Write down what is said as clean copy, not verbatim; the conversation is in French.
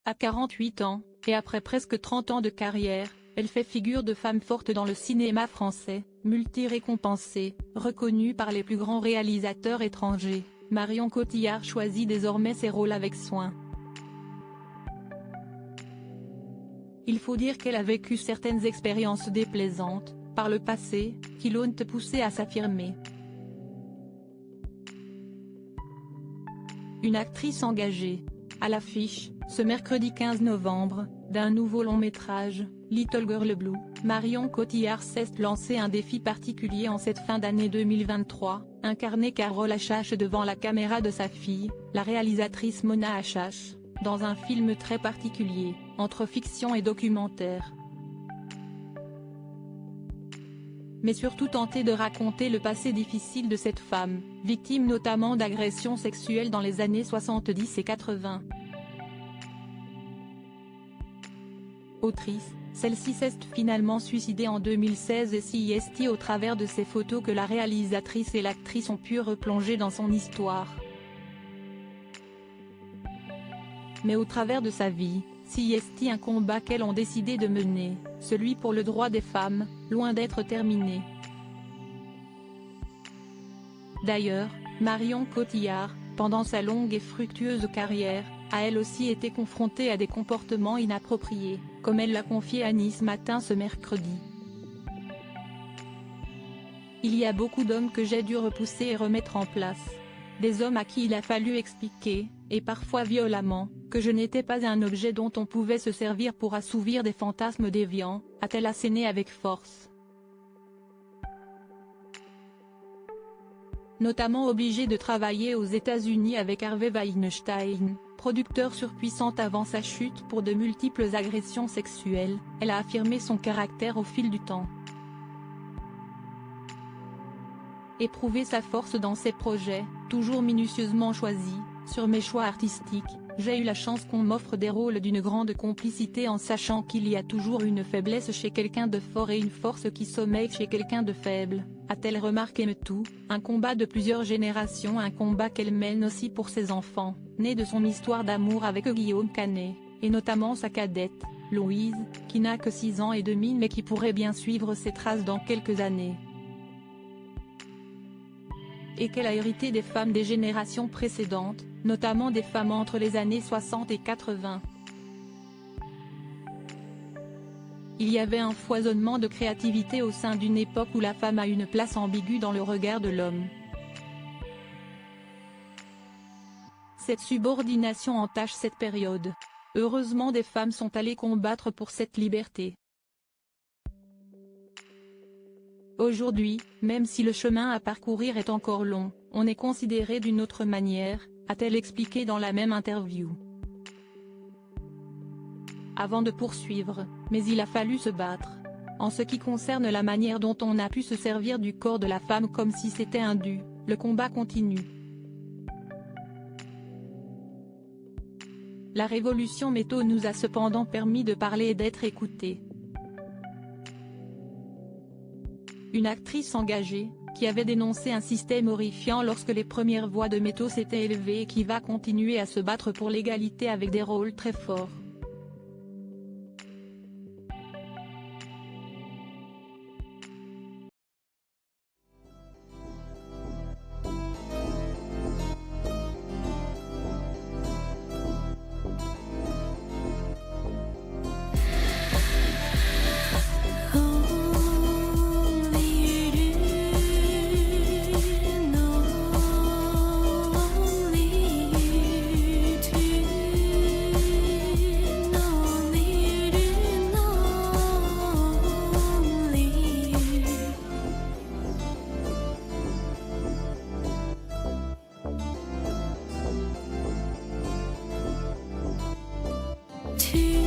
À 48 ans, et après presque 30 ans de carrière, elle fait figure de femme forte dans le cinéma français, multi-récompensée, reconnue par les plus grands réalisateurs étrangers. Marion Cotillard choisit désormais ses rôles avec soin. Il faut dire qu'elle a vécu certaines expériences déplaisantes, par le passé, qui l'ont poussée à s'affirmer. Une actrice engagée. À l'affiche, ce mercredi 15 novembre, d'un nouveau long-métrage, Little Girl Blue, Marion Cotillard s'est lancé un défi particulier en cette fin d'année 2023, incarner Carole Achache devant la caméra de sa fille, la réalisatrice Mona Achache, dans un film très particulier, entre fiction et documentaire. Mais surtout tenter de raconter le passé difficile de cette femme, victime notamment d'agressions sexuelles dans les années 70 et 80. Autrice, celle-ci s'est finalement suicidée en 2016 et c'est au travers de ces photos que la réalisatrice et l'actrice ont pu replonger dans son histoire. Mais au travers de sa vie, c'est un combat qu'elles ont décidé de mener, celui pour le droit des femmes, loin d'être terminé. D'ailleurs, Marion Cotillard, pendant sa longue et fructueuse carrière, a elle aussi été confrontée à des comportements inappropriés, comme elle l'a confié à Nice Matin ce mercredi. Il y a beaucoup d'hommes que j'ai dû repousser et remettre en place. Des hommes à qui il a fallu expliquer, et parfois violemment, que je n'étais pas un objet dont on pouvait se servir pour assouvir des fantasmes déviants, a-t-elle asséné avec force. Notamment obligée de travailler aux États-Unis avec Harvey Weinstein, producteur surpuissant avant sa chute pour de multiples agressions sexuelles, elle a affirmé son caractère au fil du temps. Éprouver sa force dans ses projets, toujours minutieusement choisis, sur mes choix artistiques, j'ai eu la chance qu'on m'offre des rôles d'une grande complicité en sachant qu'il y a toujours une faiblesse chez quelqu'un de fort et une force qui sommeille chez quelqu'un de faible, a-t-elle remarqué. Tout, un combat de plusieurs générations, un combat qu'elle mène aussi pour ses enfants, nés de son histoire d'amour avec Guillaume Canet, et notamment sa cadette, Louise, qui n'a que 6 ans et demi mais qui pourrait bien suivre ses traces dans quelques années. Et qu'elle a hérité des femmes des générations précédentes, notamment des femmes entre les années 60 et 80. Il y avait un foisonnement de créativité au sein d'une époque où la femme a une place ambiguë dans le regard de l'homme. Cette subordination entache cette période. Heureusement des femmes sont allées combattre pour cette liberté. Aujourd'hui, même si le chemin à parcourir est encore long, on est considéré d'une autre manière, a-t-elle expliqué dans la même interview. Avant de poursuivre, mais il a fallu se battre. En ce qui concerne la manière dont on a pu se servir du corps de la femme comme si c'était un dû, le combat continue. La révolution métaux nous a cependant permis de parler et d'être écoutés. Une actrice engagée, qui avait dénoncé un système horrifiant lorsque les premières voix de métaux s'étaient élevées et qui va continuer à se battre pour l'égalité avec des rôles très forts. To